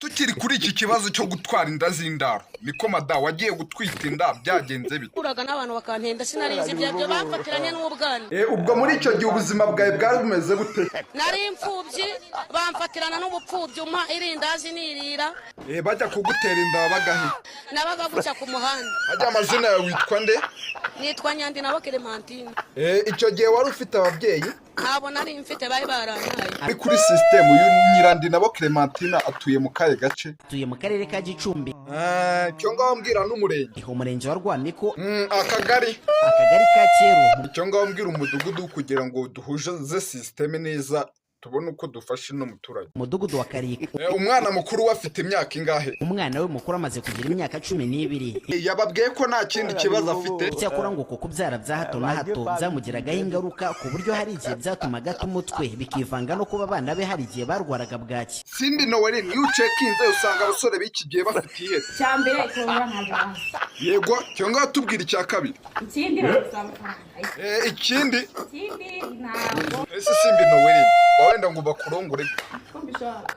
Tukiri kuri iki kibazo cyo gutwara inda z'indaro, niko mada wagiye gutwita inda byagenze bite? Uraga n'abantu bakantenda sinarizi ibyo bamfatiranye n'ubwana. Ubwo muri icyo gihe ubuzima bwawe bwari bumeze bute? Nari imfubyi bamfatirana n'ubupfubyi umpa irindazi nirira. Bajya kugutera inda bagahe? Nabaga guca ku muhanda. Ajya amazina yawe witwa nde? Nitwa Nyandinabo Clementine. Icyo gihe wari ufite ababyeyi? Ntabwo nari mfite bari barantaye. Ari kuri system uyu Nyirandinabo Clementine atuye mu kahe gace? Atuye mu karere ka Gicumbi. Cyo ngaho mbwira n'umurenge. Umurenge wa Rwamiko. Akagari ka Cyeru. Cyo ngaho mbwira umudugudu kugira ngo duhuze system neza tubone uko dufasha no muturage. Umudugudu wa Karika. Umwana mukuru afite imyaka ingahe? Umwana we mukuru amaze kugira imyaka 12. Yababwiye ko nta kindi kibazo afite. Cyakora ngo kubyara bya hato na hato byamugiragaho ingaruka ku buryo hari igihe byatumaga umutwe bikivanga no kuba abana be hari igihe barwaraga bwaki. Simbi Noel niyo ucekinze usanga abasore b'iki gihe bafite ihete. Cyambere ikonga ntaje. Yego, cyo ngaho tubwira icya kabiri. Ikindi Ikindi ntabwo. Ese Simbi Noel wenda ngo bakurongore. Kumbishaka.